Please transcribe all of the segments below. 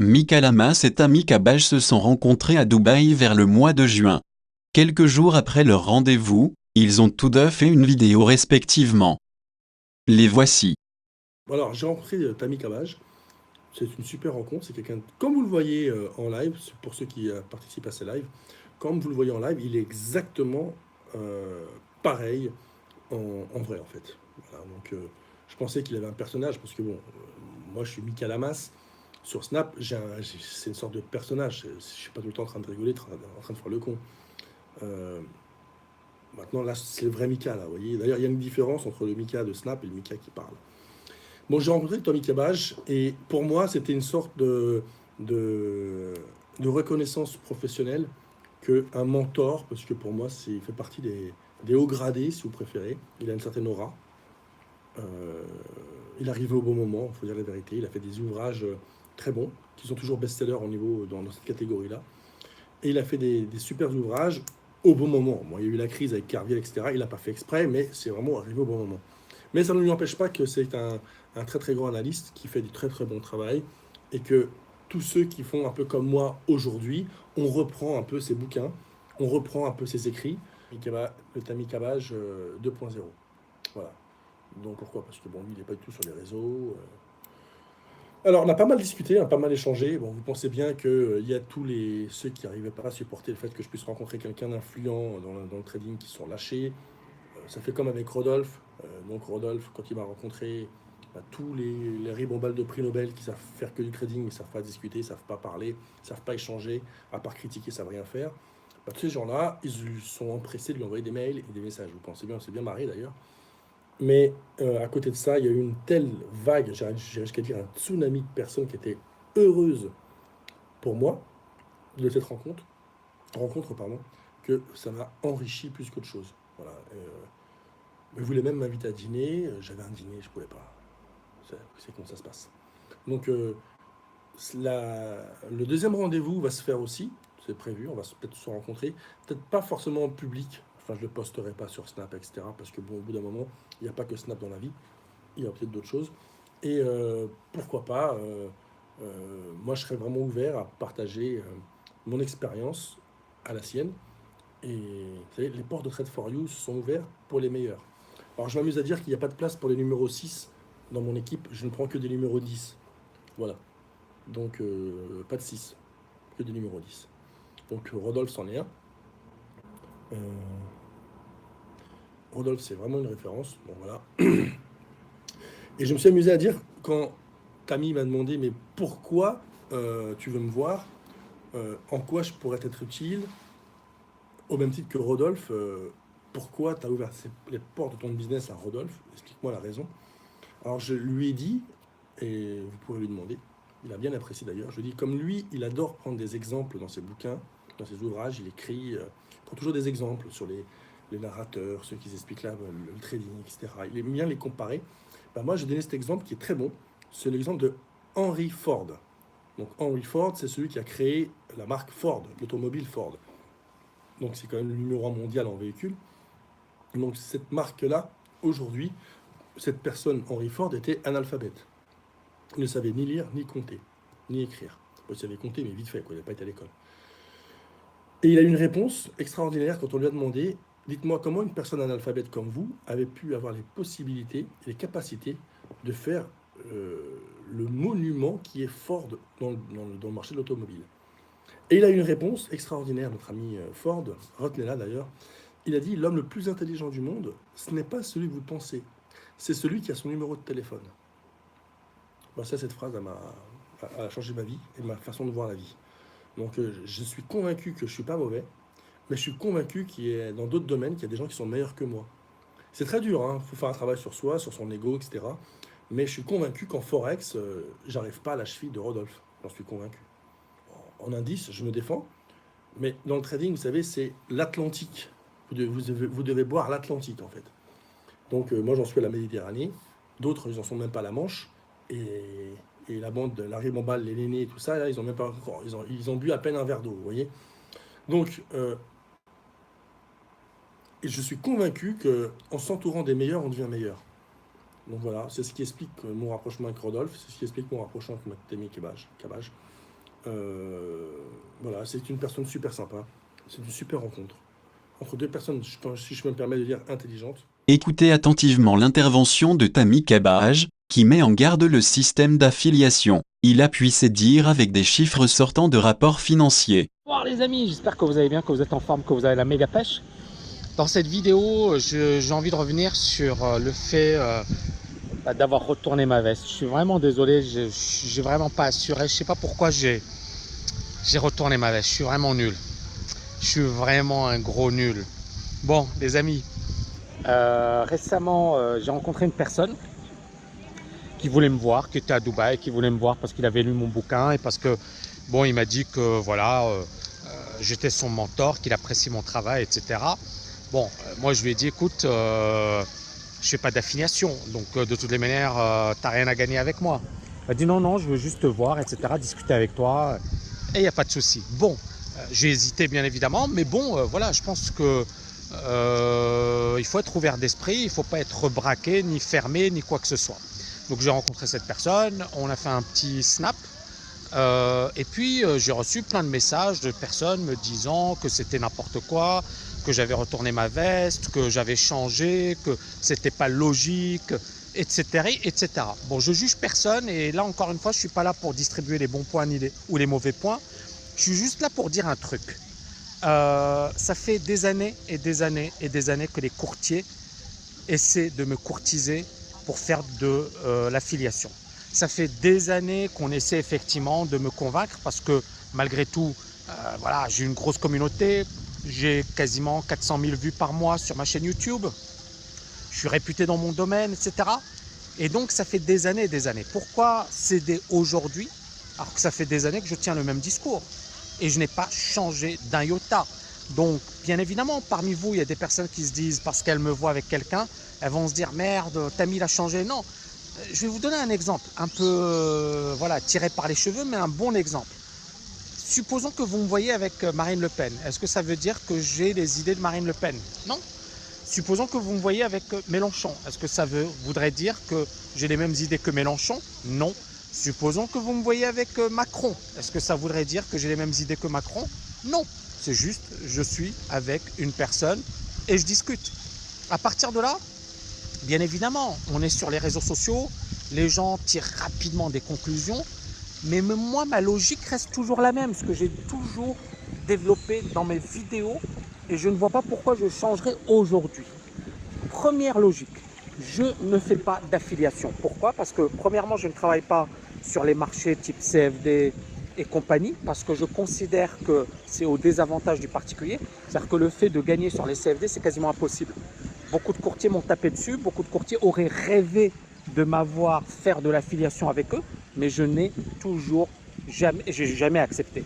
Mika Lamas et Tammy Kabaj se sont rencontrés à Dubaï vers le mois de juin. Quelques jours après leur rendez-vous, ils ont tous deux fait une vidéo respectivement. Les voici. Alors, j'ai rencontré Tammy Cabage. C'est une super rencontre. C'est quelqu'un, comme vous le voyez en live, pour ceux qui participent à ces lives, comme vous le voyez en live, il est exactement euh, pareil en vrai, en fait. Voilà, donc, je pensais qu'il avait un personnage, parce que bon, moi je suis Mika Lamas. Sur Snap, c'est une sorte de personnage. Je suis pas tout le temps en train de rigoler, en train de faire le con. Euh, Maintenant, là, c'est le vrai Mika, là, vous voyez. D'ailleurs, il y a une différence entre le Mika de Snap et le Mika qui parle. Bon, j'ai rencontré Tommy Cabage et pour moi, c'était une sorte de, de reconnaissance professionnelle qu'un mentor, parce que pour moi, il fait partie des hauts gradés, si vous préférez. Il a une certaine aura. Euh, il est arrivé au bon moment, il faut dire la vérité. Il a fait des ouvrages très bons, qui sont toujours best-sellers au niveau, dans cette catégorie-là. Et il a fait des super ouvrages au bon moment. Bon, il y a eu la crise avec Carviel, etc. Il n'a pas fait exprès, mais c'est vraiment arrivé au bon moment. Mais ça ne lui empêche pas que c'est un très très grand analyste qui fait du très très bon travail et que tous ceux qui font un peu comme moi aujourd'hui, on reprend un peu ses bouquins, on reprend un peu ses écrits. Le Tammy Cabage 2.0. Voilà. Donc pourquoi? Parce que bon, lui, il n'est pas du tout sur les réseaux. Alors, on a pas mal discuté, on a pas mal échangé. Bon, vous pensez bien qu'il y a ceux qui n'arrivaient pas à supporter le fait que je puisse rencontrer quelqu'un d'influent dans le trading qui sont lâchés. Ça fait comme avec Rodolphe. Donc Rodolphe, quand il m'a rencontré, bah, tous les ribombales de prix Nobel qui savent faire que du trading, mais ne savent pas discuter, ne savent pas parler, ne savent pas échanger, à part critiquer, ne savent rien faire. Bah, tous ces gens-là, ils sont empressés de lui envoyer des mails et des messages. Vous pensez bien, on s'est bien marré d'ailleurs. Mais à côté de ça, il y a eu une telle vague, j'ai jusqu'à dire un tsunami de personnes qui étaient heureuses pour moi de cette rencontre pardon, que ça m'a enrichi plus qu'autre chose. Voilà. Il voulait même m'inviter à dîner. J'avais un dîner, je pouvais pas. C'est comment ça se passe. Donc, le deuxième rendez-vous va se faire aussi. C'est prévu. On va peut-être se rencontrer. Peut-être pas forcément en public. Enfin, je ne le posterai pas sur Snap, etc. Parce que, bon, au bout d'un moment, il n'y a pas que Snap dans la vie. Il y a peut-être d'autres choses. Et pourquoi pas, moi, je serais vraiment ouvert à partager mon expérience à la sienne. Et vous savez, les portes de Trade for You sont ouvertes pour les meilleurs. Alors je m'amuse à dire qu'il n'y a pas de place pour les numéros 6 dans mon équipe, je ne prends que des numéros 10. Voilà. Donc pas de 6, que des numéros 10. Donc Rodolphe c'en est un. Euh, Rodolphe c'est vraiment une référence. Bon voilà. Et je me suis amusé à dire quand Tammy m'a demandé mais pourquoi tu veux me voir, en quoi je pourrais être utile, au même titre que Rodolphe, pourquoi tu as ouvert les portes de ton business à Rodolphe, explique-moi la raison. Alors je lui ai dit, et vous pouvez lui demander, il a bien apprécié d'ailleurs, je lui ai dit, comme lui, il adore prendre des exemples dans ses bouquins, dans ses ouvrages, il écrit, il prend toujours des exemples sur les narrateurs, ceux qui expliquent là, le trading, etc. Il aime bien les comparer. Ben moi, j'ai donné cet exemple qui est très bon, c'est l'exemple de Henry Ford. Donc Henry Ford, c'est celui qui a créé la marque Ford, l'automobile Ford. Donc c'est quand même le numéro un mondial en véhicule. Donc cette marque-là, aujourd'hui, cette personne, Henry Ford, était analphabète. Il ne savait ni lire, ni compter, ni écrire. Bon, il savait compter, mais vite fait, quoi, il n'avait pas été à l'école. Et il a eu une réponse extraordinaire quand on lui a demandé, dites-moi comment une personne analphabète comme vous avait pu avoir les possibilités et les capacités de faire le monument qui est Ford dans le marché de l'automobile. Et il a eu une réponse extraordinaire, notre ami Ford, retenez-la d'ailleurs. Il a dit, l'homme le plus intelligent du monde, ce n'est pas celui que vous pensez, c'est celui qui a son numéro de téléphone. Bah, ça, cette phrase, a changé ma vie et ma façon de voir la vie. Donc, je suis convaincu que je suis pas mauvais, mais je suis convaincu qu'il y a dans d'autres domaines qu'il y a des gens qui sont meilleurs que moi. C'est très dur, hein. Il faut faire un travail sur soi, sur son ego, etc. Mais je suis convaincu qu'en forex, j'arrive pas à la cheville de Rodolphe. J'en suis convaincu. En indice, je me défends, mais dans le trading, vous savez, c'est l'Atlantique. Vous devez boire l'Atlantique, en fait. Donc, moi, j'en suis à la Méditerranée. D'autres, ils en sont même pas à la Manche. Et, et la bande, la ribambale, les Nénés et tout ça, là, ils ont même pas encore. Ils ont bu à peine un verre d'eau, vous voyez. Donc, et je suis convaincu qu'en s'entourant des meilleurs, on devient meilleur. Donc voilà, c'est ce qui explique mon rapprochement avec Rodolphe, c'est ce qui explique mon rapprochement avec Matemi Cabage. Voilà, c'est une personne super sympa. C'est une super rencontre. Entre deux personnes, si je peux me permettre de dire, intelligentes. Écoutez attentivement l'intervention de Tammy Cabage, qui met en garde le système d'affiliation. Il appuie ses dires avec des chiffres sortant de rapports financiers. Bonjour les amis, j'espère que vous allez bien, que vous êtes en forme, que vous avez la méga pêche. Dans cette vidéo, j'ai envie de revenir sur le fait d'avoir retourné ma veste. Je suis vraiment désolé, j'ai vraiment pas assuré. Je sais pas pourquoi j'ai retourné ma veste. Je suis vraiment nul. Je suis vraiment un gros nul. Bon, les amis, récemment, j'ai rencontré une personne qui voulait me voir, qui était à Dubaï, qui voulait me voir parce qu'il avait lu mon bouquin et parce que, bon, il m'a dit que voilà, j'étais son mentor, qu'il apprécie mon travail, etc. Bon, moi je lui ai dit, écoute, je fais pas d'affiliation, donc de toutes les manières, t'as rien à gagner avec moi. Il m'a dit non, non, je veux juste te voir, etc., discuter avec toi, et il n'y a pas de souci. Bon, j'ai hésité bien évidemment, mais bon, voilà, je pense que il faut être ouvert d'esprit, il ne faut pas être braqué, ni fermé, ni quoi que ce soit. Donc j'ai rencontré cette personne, on a fait un petit snap, et puis j'ai reçu plein de messages de personnes me disant que c'était n'importe quoi, que j'avais retourné ma veste, que j'avais changé, que c'était pas logique, etc., etc. Bon, je juge personne et là encore une fois, je suis pas là pour distribuer les bons points ou les mauvais points. Je suis juste là pour dire un truc. Ça fait des années et des années et des années que les courtiers essaient de me courtiser pour faire de l'affiliation. Ça fait des années qu'on essaie effectivement de me convaincre parce que malgré tout, voilà, j'ai une grosse communauté, j'ai quasiment 400 000 vues par mois sur ma chaîne YouTube, je suis réputé dans mon domaine, etc. Et donc ça fait des années et des années. Pourquoi céder aujourd'hui alors que ça fait des années que je tiens le même discours et je n'ai pas changé d'un iota? Donc bien évidemment, parmi vous, il y a des personnes qui se disent parce qu'elles me voient avec quelqu'un, elles vont se dire merde, Tammy il a changé. Non, je vais vous donner un exemple un peu voilà, tiré par les cheveux, mais un bon exemple. Supposons que vous me voyez avec Marine Le Pen. Est-ce que ça veut dire que j'ai les idées de Marine Le Pen? Non. Supposons que vous me voyez avec Mélenchon. Est-ce que ça voudrait dire que j'ai les mêmes idées que Mélenchon? Non. Supposons que vous me voyez avec Macron. Est-ce que ça voudrait dire que j'ai les mêmes idées que Macron? Non. C'est juste, je suis avec une personne et je discute. À partir de là, bien évidemment, on est sur les réseaux sociaux, les gens tirent rapidement des conclusions, mais moi, ma logique reste toujours la même, ce que j'ai toujours développé dans mes vidéos, et je ne vois pas pourquoi je changerai aujourd'hui. Première logique, je ne fais pas d'affiliation. Pourquoi? Parce que premièrement, je ne travaille pas sur les marchés type CFD et compagnie, parce que je considère que c'est au désavantage du particulier. C'est-à-dire que le fait de gagner sur les CFD, c'est quasiment impossible. Beaucoup de courtiers m'ont tapé dessus, beaucoup de courtiers auraient rêvé de m'avoir faire de l'affiliation avec eux, mais je n'ai toujours jamais accepté.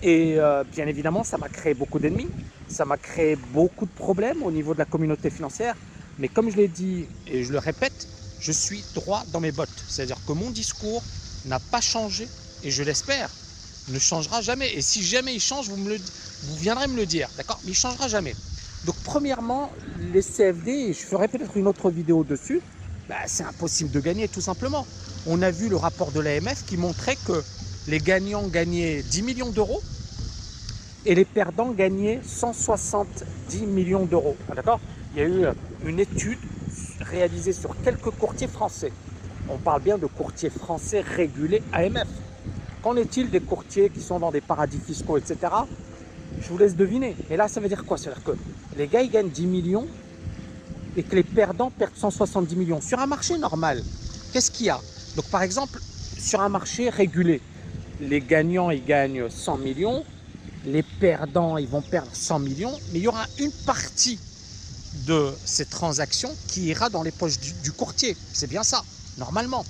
Et bien évidemment, ça m'a créé beaucoup d'ennemis, ça m'a créé beaucoup de problèmes au niveau de la communauté financière. Mais comme je l'ai dit et je le répète, je suis droit dans mes bottes. C'est-à-dire que mon discours n'a pas changé et je l'espère, ne changera jamais. Et si jamais il change, vous viendrez me le dire, d'accord? Mais il ne changera jamais. Donc premièrement, les CFD, et je ferai peut-être une autre vidéo dessus, c'est impossible de gagner tout simplement. On a vu le rapport de l'AMF qui montrait que les gagnants gagnaient 10 millions d'euros et les perdants gagnaient 170 millions d'euros. D'accord? Il y a eu une étude réalisée sur quelques courtiers français. On parle bien de courtiers français régulés AMF. Qu'en est-il des courtiers qui sont dans des paradis fiscaux, etc.? Je vous laisse deviner. Et là, ça veut dire quoi? Ça veut dire que les gars, ils gagnent 10 millions et que les perdants perdent 170 millions. Sur un marché normal, qu'est-ce qu'il y a? Donc, par exemple, sur un marché régulé, les gagnants, ils gagnent 100 millions, les perdants, ils vont perdre 100 millions, mais il y aura une partie de ces transactions qui ira dans les poches du courtier. C'est bien ça, normalement.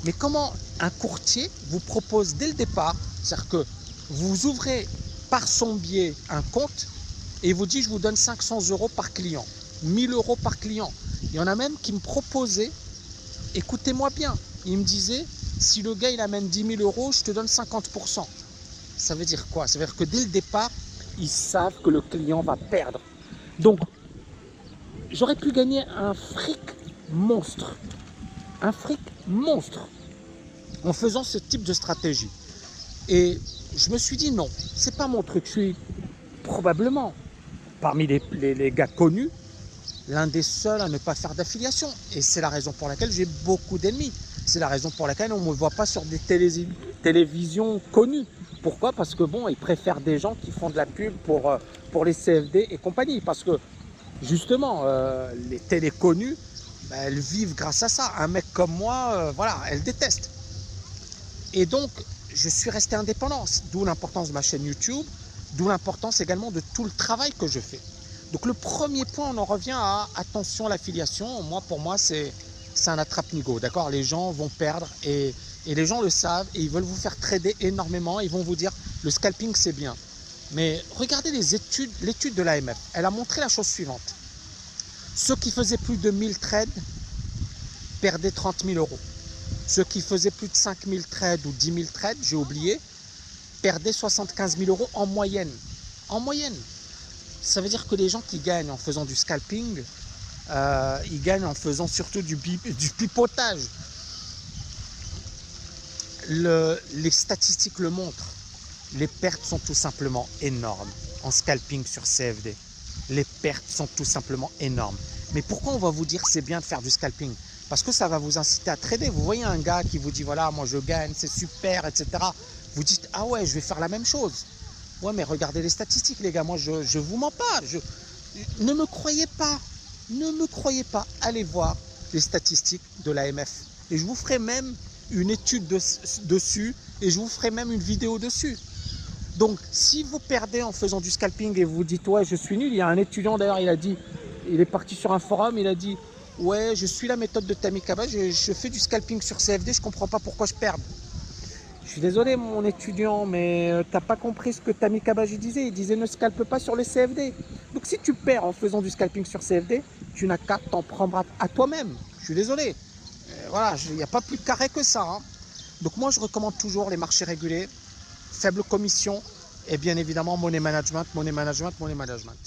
Mais comment un courtier vous propose dès le départ, c'est-à-dire que vous ouvrez par son biais un compte et il vous dit je vous donne 500 € par client, 1000 € par client. Il y en a même qui me proposaient, écoutez-moi bien, il me disait si le gars il amène 10 000 €, je te donne 50%. Ça veut dire quoi? Ça veut dire que dès le départ, ils savent que le client va perdre. Donc, j'aurais pu gagner un fric monstre. Un fric monstre en faisant ce type de stratégie. Et je me suis dit non, c'est pas mon truc. Je suis probablement parmi les gars connus, l'un des seuls à ne pas faire d'affiliation. Et c'est la raison pour laquelle j'ai beaucoup d'ennemis. C'est la raison pour laquelle on ne me voit pas sur des télévisions connues. Pourquoi? Parce que bon, ils préfèrent des gens qui font de la pub pour les CFD et compagnie. Parce que justement, les télés connues, ben, elles vivent grâce à ça. Un mec comme moi, voilà, elles détestent. Et donc, je suis resté indépendant, d'où l'importance de ma chaîne YouTube, d'où l'importance également de tout le travail que je fais. Donc le premier point, on en revient à attention à l'affiliation. Pour moi, c'est un attrape-nigo, d'accord? Les gens vont perdre et les gens le savent et ils veulent vous faire trader énormément. Ils vont vous dire le scalping c'est bien. Mais regardez l'étude de l'AMF. Elle a montré la chose suivante. Ceux qui faisaient plus de 1000 trades perdaient 30 000 euros. Ceux qui faisaient plus de 5 000 trades ou 10 000 trades, j'ai oublié, perdaient 75 000 euros en moyenne. En moyenne. Ça veut dire que les gens qui gagnent en faisant du scalping, ils gagnent en faisant surtout du pipotage. Les statistiques le montrent. Les pertes sont tout simplement énormes en scalping sur CFD. Les pertes sont tout simplement énormes. Mais pourquoi on va vous dire que c'est bien de faire du scalping? Parce que ça va vous inciter à trader. Vous voyez un gars qui vous dit voilà, moi je gagne, c'est super, etc. Vous dites ah ouais, je vais faire la même chose. Ouais, mais regardez les statistiques, les gars. Moi, je vous mens pas. Ne me croyez pas. Ne me croyez pas. Allez voir les statistiques de l'AMF. Et je vous ferai même une étude dessus. Et je vous ferai même une vidéo dessus. Donc, si vous perdez en faisant du scalping et vous vous dites ouais, je suis nul. Il y a un étudiant d'ailleurs, il est parti sur un forum, il a dit ouais, je suis la méthode de Tamikaba. Je fais du scalping sur CFD. Je comprends pas pourquoi je perds. Je suis désolé mon étudiant, mais t'as pas compris ce que Tamikaba disait. Il disait ne scalpe pas sur les CFD. Donc si tu perds en faisant du scalping sur CFD, tu n'as qu'à t'en prendre à toi-même. Je suis désolé. Voilà, il n'y a pas plus carré que ça. Hein. Donc moi je recommande toujours les marchés régulés, faible commission et bien évidemment money management, money management, money management.